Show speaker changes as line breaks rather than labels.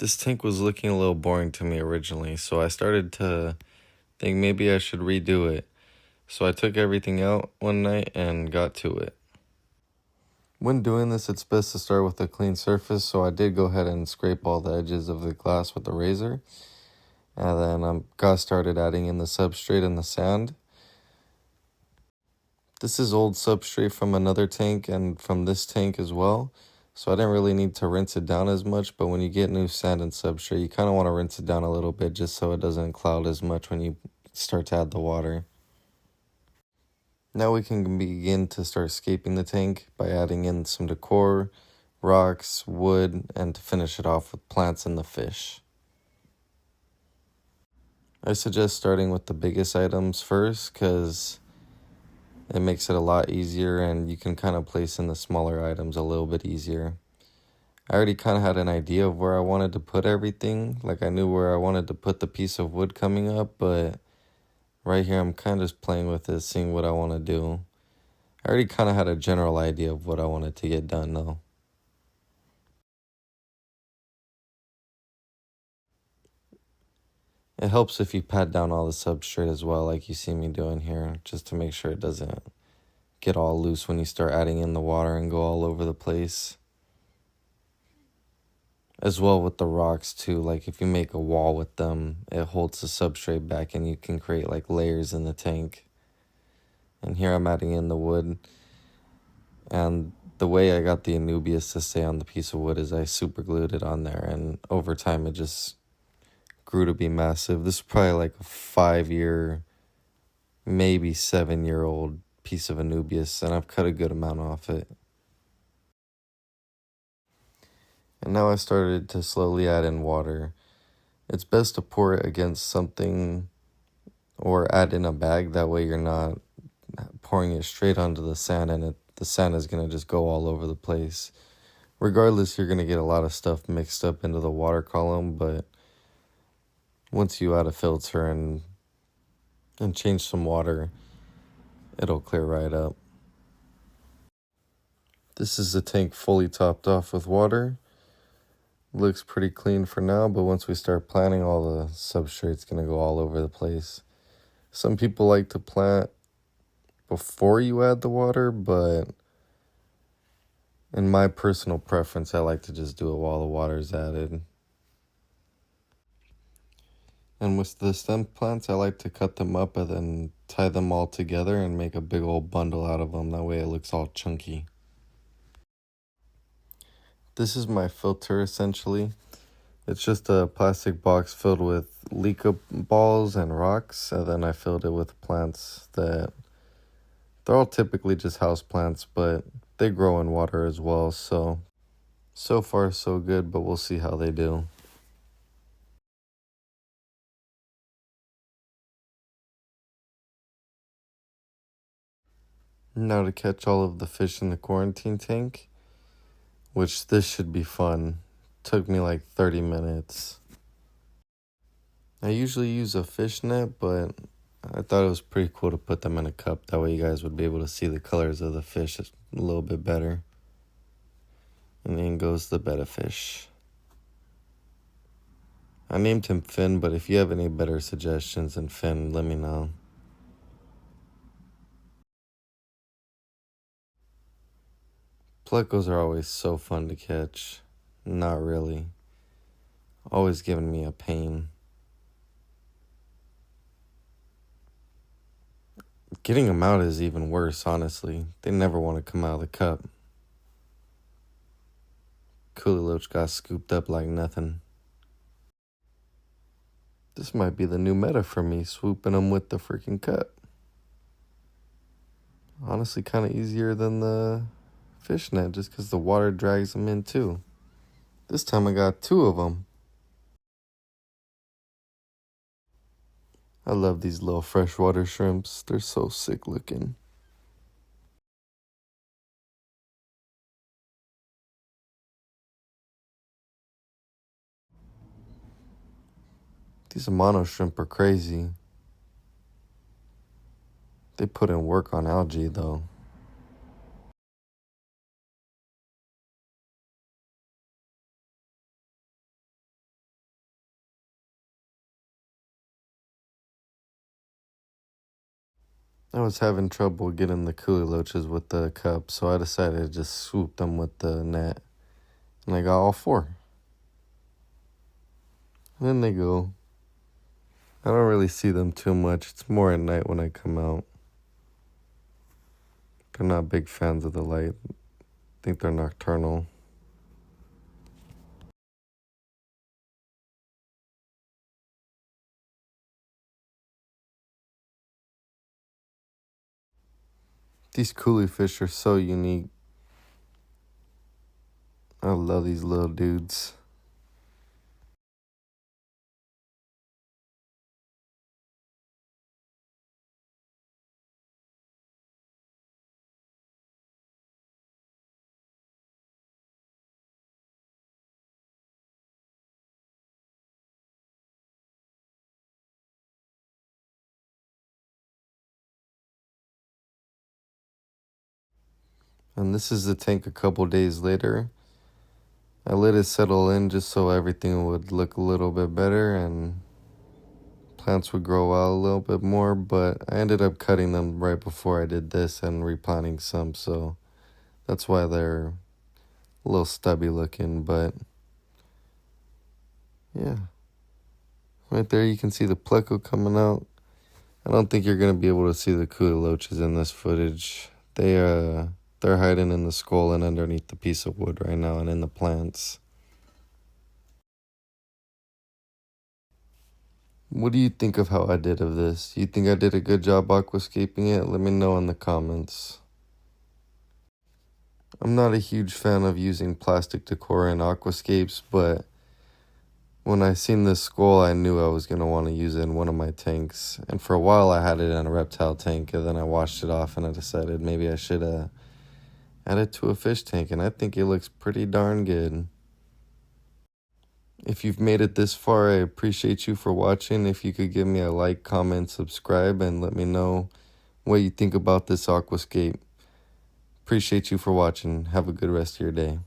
This tank was looking a little boring to me originally, so I started to think maybe I should redo it. So I took everything out one night and got to it. When doing this, it's best to start with a clean surface, so I did go ahead and scrape all the edges of the glass with the razor. And then I got started adding in the substrate and the sand. This is old substrate from another tank and from this tank as well. So I didn't really need to rinse it down as much, but when you get new sand and substrate, you kind of want to rinse it down a little bit just so it doesn't cloud as much when you start to add the water. Now we can begin to start scaping the tank by adding in some decor, rocks, wood, and to finish it off with plants and the fish. I suggest starting with the biggest items first because it makes it a lot easier and you can kind of place in the smaller items a little bit easier. I already kind of had an idea of where I wanted to put everything. Like I knew where I wanted to put the piece of wood coming up, but right here I'm kind of just playing with it, seeing what I want to do. I already kind of had a general idea of what I wanted to get done though. It helps if you pat down all the substrate as well, like you see me doing here, just to make sure it doesn't get all loose when you start adding in the water and go all over the place. As well with the rocks too, like if you make a wall with them, it holds the substrate back and you can create like layers in the tank. And here I'm adding in the wood. And the way I got the Anubias to stay on the piece of wood is I super glued it on there, and over time it just grew to be massive. This is probably like a 5-year, maybe 7-year-old piece of Anubias, and I've cut a good amount off it. And now I started to slowly add in water. It's best to pour it against something or add in a bag. That way you're not pouring it straight onto the sand and the sand is going to just go all over the place. Regardless, you're going to get a lot of stuff mixed up into the water column, but once you add a filter and change some water, it'll clear right up. This is the tank fully topped off with water. Looks pretty clean for now, but once we start planting, all the substrate's going to go all over the place. Some people like to plant before you add the water, but in my personal preference, I like to just do it while the water's added. And with the stem plants, I like to cut them up and then tie them all together and make a big old bundle out of them. That way it looks all chunky. This is my filter essentially. It's just a plastic box filled with leca balls and rocks, and then I filled it with plants that they're all typically just house plants, but they grow in water as well. So far so good, but we'll see how they do. Now to catch all of the fish in the quarantine tank, which this should be fun. Took me like 30 minutes. I usually use a fish net, but I thought it was pretty cool to put them in a cup. That way you guys would be able to see the colors of the fish a little bit better. And in goes the betta fish. I named him Finn, but if you have any better suggestions than Finn, let me know. Plecos are always so fun to catch. Not really. Always giving me a pain. Getting them out is even worse, honestly. They never want to come out of the cup. Coolie Loach got scooped up like nothing. This might be the new meta for me, swooping them with the freaking cup. Honestly, kind of easier than the fish net just because the water drags them in too. This time I got 2 of them. I love these little freshwater shrimps. They're so sick looking. These mono shrimp are crazy. They put in work on algae though. I was having trouble getting the coolie loaches with the cup, so I decided to just swoop them with the net. And I got all four. And then they go. I don't really see them too much. It's more at night when I come out. They're not big fans of the light. I think they're nocturnal. These coolie fish are so unique. I love these little dudes. And this is the tank a couple days later. I let it settle in just so everything would look a little bit better and plants would grow out a little bit more, but I ended up cutting them right before I did this and replanting some, so that's why they're a little stubby looking, but yeah. Right there you can see the pleco coming out. I don't think you're gonna be able to see the coolie loaches in this footage. They're hiding in the skull and underneath the piece of wood right now and in the plants. What do you think of how I did of this? Do you think I did a good job aquascaping it? Let me know in the comments. I'm not a huge fan of using plastic decor in aquascapes, but when I seen this skull, I knew I was going to want to use it in one of my tanks. And for a while, I had it in a reptile tank, and then I washed it off, and I decided maybe I should add it to a fish tank, and I think it looks pretty darn good. If you've made it this far, I appreciate you for watching. If you could give me a like, comment, subscribe, and let me know what you think about this aquascape. Appreciate you for watching. Have a good rest of your day.